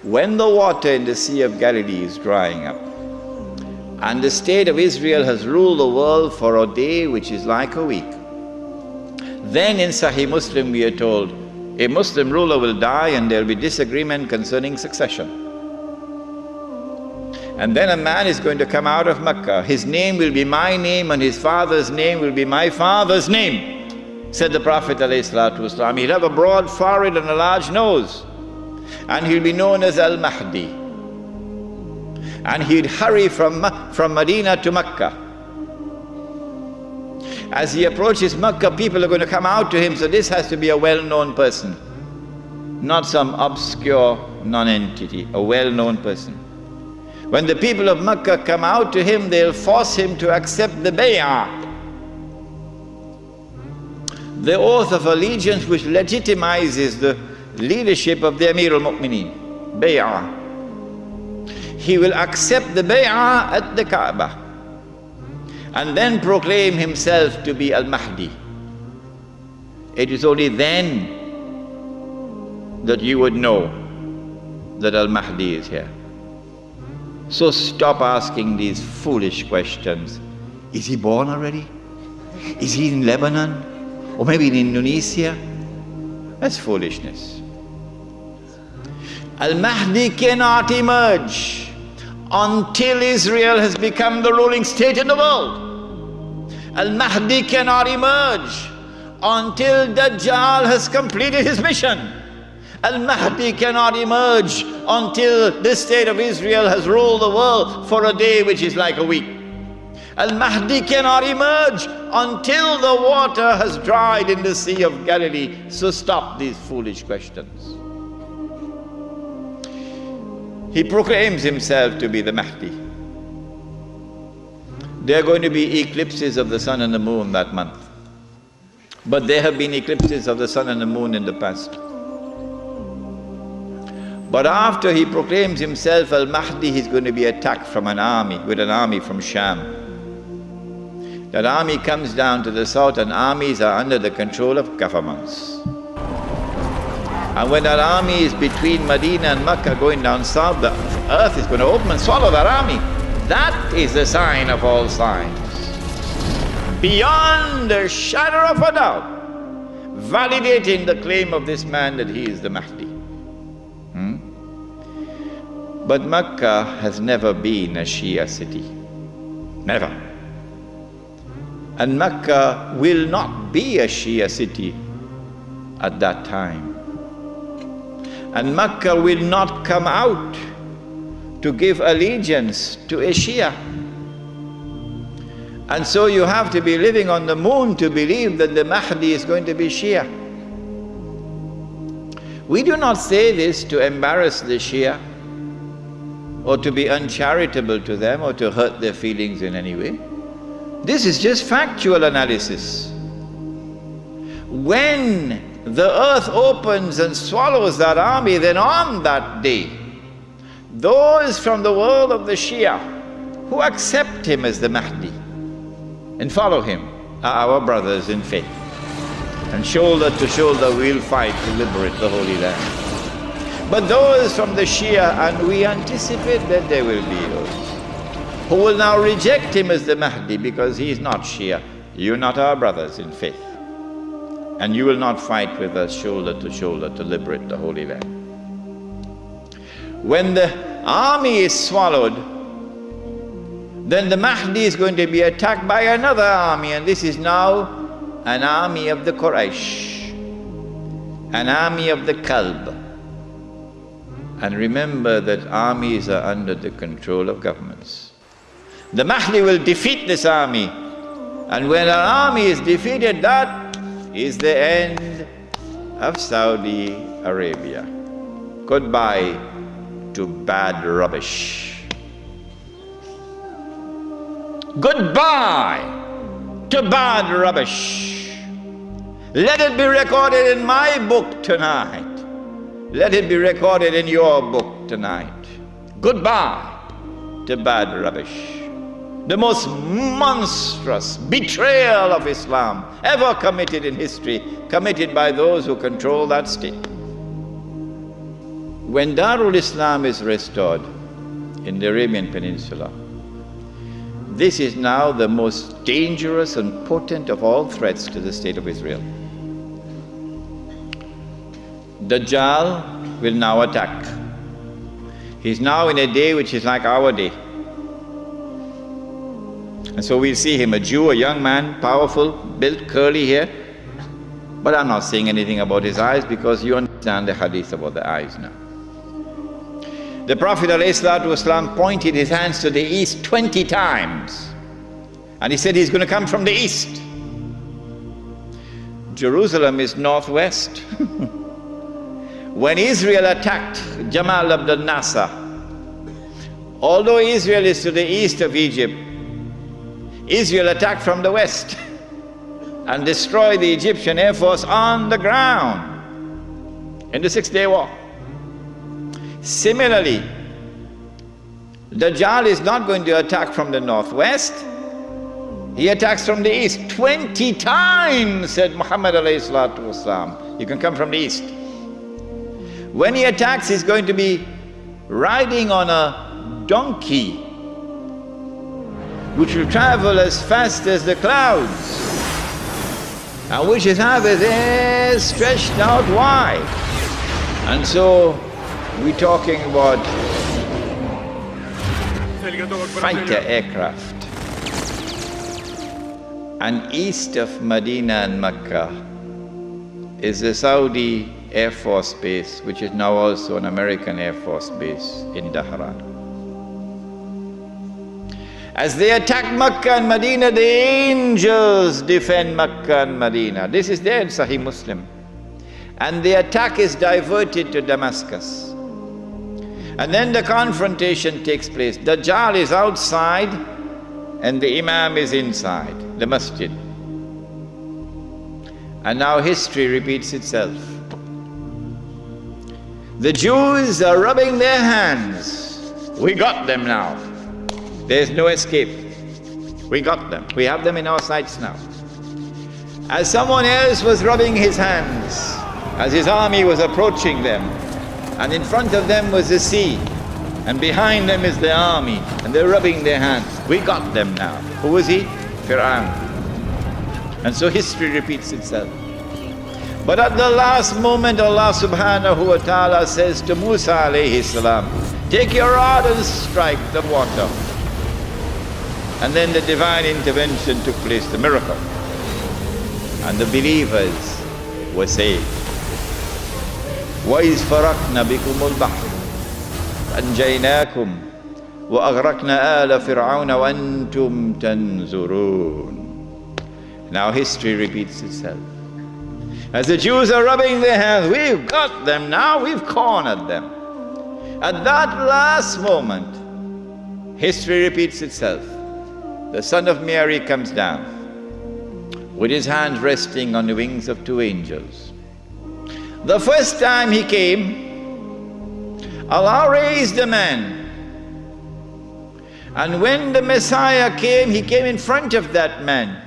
when the water in the Sea of Galilee is drying up, and the state of Israel has ruled the world for a day which is like a week, then in Sahih Muslim we are told, a Muslim ruler will die and there will be disagreement concerning succession. And then a man is going to come out of Mecca. His name will be my name and his father's name will be my father's name, said the Prophet ﷺ. He'll have a broad forehead and a large nose. And he'll be known as Al-Mahdi. And he'd hurry from Medina to Mecca. As he approaches Mecca, people are going to come out to him, so this has to be a well-known person. Not some obscure non-entity, a well-known person. When the people of Mecca come out to him, they'll force him to accept the bay'ah, the oath of allegiance which legitimizes the leadership of the Amir al-Mu'mineen, bay'ah. He will accept the bay'ah at the Kaaba and then proclaim himself to be Al-Mahdi. It is only then that you would know that Al-Mahdi is here. So stop asking these foolish questions. Is he born already? Is he in Lebanon? Or maybe in Indonesia? That's foolishness. Al-Mahdi cannot emerge until Israel has become the ruling state in the world. Al-Mahdi cannot emerge until Dajjal has completed his mission. Al-Mahdi cannot emerge until this state of Israel has ruled the world for a day which is like a week. Al-Mahdi cannot emerge until the water has dried in the Sea of Galilee. So stop these foolish questions. He proclaims himself to be the Mahdi. There are going to be eclipses of the sun and the moon that month. But there have been eclipses of the sun and the moon in the past. But after he proclaims himself Al-Mahdi, he's going to be attacked from an army, with an army from Sham. That army comes down to the south, and armies are under the control of governments. And when that army is between Medina and Mecca going down south, the earth is going to open and swallow that army. That is the sign of all signs. Beyond a shadow of a doubt, validating the claim of this man that he is the Mahdi. But Mecca has never been a Shia city. Never. And Mecca will not be a Shia city at that time. And Mecca will not come out to give allegiance to a Shia. And so you have to be living on the moon to believe that the Mahdi is going to be Shia. We do not say this to embarrass the Shia, or to be uncharitable to them, or to hurt their feelings in any way. This is just factual analysis. When the earth opens and swallows that army, then on that day, those from the world of the Shia who accept him as the Mahdi and follow him are our brothers in faith. And shoulder to shoulder we'll fight to liberate the Holy Land. But those from the Shia, and we anticipate that there will be those who will now reject him as the Mahdi because he is not Shia. You're not our brothers in faith. And you will not fight with us shoulder to liberate the Holy Land. When the army is swallowed, then the Mahdi is going to be attacked by another army, and this is now an army of the Quraysh, an army of the Kalb. And remember that armies are under the control of governments. The Mahdi will defeat this army. And when an army is defeated, that is the end of Saudi Arabia. Goodbye to bad rubbish. Goodbye to bad rubbish. Let it be recorded in my book tonight. Let it be recorded in your book tonight. Goodbye to bad rubbish. The most monstrous betrayal of Islam ever committed in history, committed by those who control that state. when Darul Islam is restored in the Arabian Peninsula, this is now the most dangerous and potent of all threats to the state of Israel. Dajjal will now attack. He's now in a day which is like our day. And so we'll see him, a Jew, a young man, powerful, built, curly hair. But I'm not saying anything about his eyes because you understand the hadith about the eyes now. The Prophet ﷺ pointed his hands to the east 20 times. And he said he's going to come from the east. Jerusalem is northwest. When Israel attacked Jamal Abdel Nasser, although Israel is to the east of Egypt, Israel attacked from the west and destroyed the Egyptian Air Force on the ground in the Six-Day War. Similarly, Dajjal is not going to attack from the northwest. He attacks from the east. 20 times, said Muhammad alayhi salatu wasalam. You can come from the east. When he attacks, he's going to be riding on a donkey, which will travel as fast as the clouds, and which is have his ears stretched out wide. And so we're talking about fighter aircraft. And east of Medina and Mecca is the Saudi Air Force Base, which is now also an American Air Force Base in Dhahran. As they attack Mecca and Medina, the angels defend Mecca and Medina. This is there in Sahih Muslim. And the attack is diverted to Damascus. And then the confrontation takes place. Dajjal is outside and the Imam is inside the masjid. And now history repeats itself. The Jews are rubbing their hands. We got them now. There's no escape. We got them. We have them in our sights now. As someone else was rubbing his hands, as his army was approaching them, and in front of them was the sea, and behind them is the army, and they're rubbing their hands. We got them now. Who was he? Fir'aun. And so history repeats itself. But at the last moment, Allah subhanahu wa ta'ala says to Musa alayhi salam, take your rod and strike the water. And then the divine intervention took place, the miracle. And the believers were saved. وَإِذْ فَرَقْنَا بِكُمُ الْبَحْرِ أَنْجَيْنَاكُمْ وَأَغْرَقْنَا آلَ فِرْعَوْنَ وَأَنْتُمْ تَنْظُرُونَ. Now history repeats itself. As the Jews are rubbing their hands, we've got them now, we've cornered them. At that last moment, history repeats itself. The son of Mary comes down with his hands resting on the wings of two angels. The first time he came, Allah raised a man. And when the Messiah came, he came in front of that man.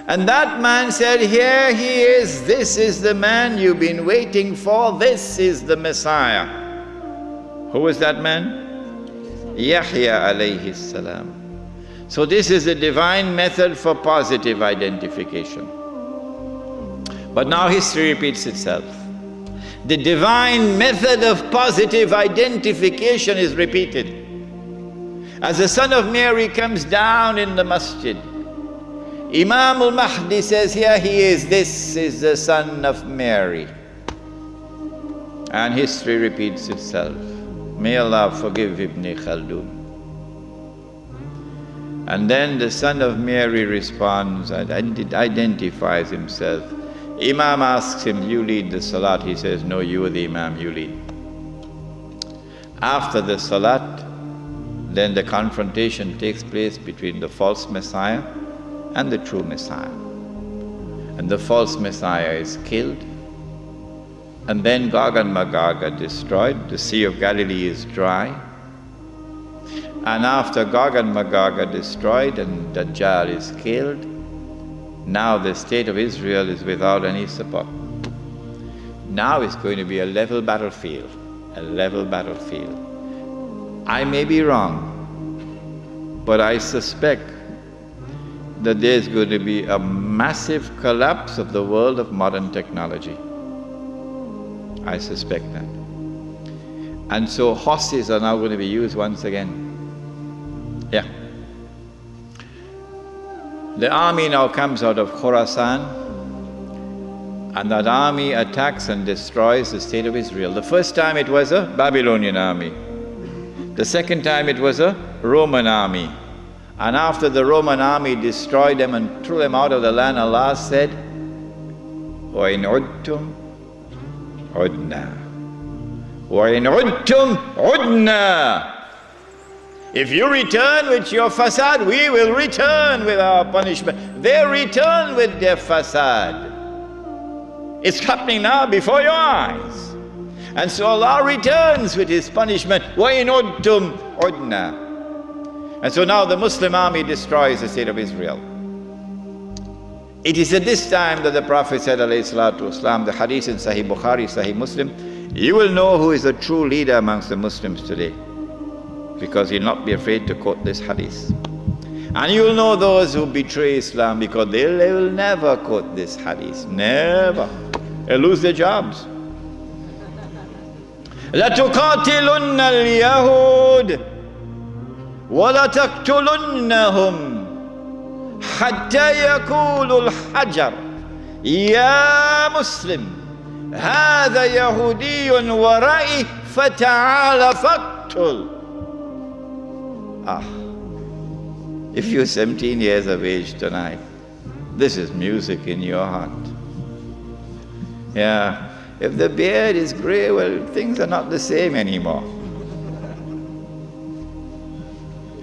And that man said, here he is, this is the man you've been waiting for, this is the Messiah. Who was that man? Yahya alayhi salam. So this is the divine method for positive identification. But now history repeats itself. The divine method of positive identification is repeated. As the son of Mary comes down in the masjid, Imam al-Mahdi says, here he is, this is the son of Mary. And history repeats itself. May Allah forgive Ibn Khaldun. And then the son of Mary responds, identifies himself. Imam asks him, you lead the salat. He says, no, you are the Imam, you lead. After the salat, then the confrontation takes place between the false Messiah and the true Messiah. And the false Messiah is killed. And then Gog and Magog are destroyed. The Sea of Galilee is dry. And after Gog and Magog are destroyed and Dajjal is killed, now the state of Israel is without any support. Now it's going to be a level battlefield, a level battlefield. I may be wrong, but I suspect that there's going to be a massive collapse of the world of modern technology. I suspect that. And so horses are now going to be used once again. Yeah. The army now comes out of Khorasan, and that army attacks and destroys the state of Israel. The first time it was a Babylonian army. The second time it was a Roman army. And after the Roman army destroyed them and threw them out of the land, Allah said, وَإِنْ عُدْتُمْ عُدْنَا وَإِنْ عُدْتُمْ عُدْنَا. If you return with your fasad, we will return with our punishment. They return with their fasad. It's happening now before your eyes. And so Allah returns with His punishment. وَإِنْ عُدْتُمْ عُدْنَا. And so now the Muslim army destroys the state of Israel. It is at this time that the Prophet said, alayhi salatu wasalam, the hadith in Sahih Bukhari, Sahih Muslim, you will know who is a true leader amongst the Muslims today, because you'll not be afraid to quote this hadith. And you will know those who betray Islam, because they will never quote this hadith. Never. They'll lose their jobs. لَتُقَاتِلُنَّ الْيَهُودِ وَلَتَقْتُلُنَّهُمْ حَتَّى يَقُولُ الْحَجَرُ يَا مُسْلِمْ هَذَا يَهُودِيٌّ وَرَائِي فَتَعَالَ فَاقْتُلْ. If you're 17 years of age tonight, this is music in your heart. Yeah. If the beard is gray, well, things are not the same anymore.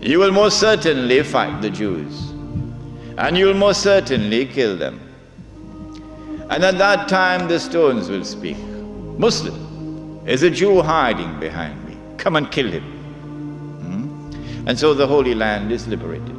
You will most certainly fight the Jews, and you will most certainly kill them. And at that time the stones will speak. Muslim, is a Jew hiding behind me. Come and kill him. And so the Holy Land is liberated.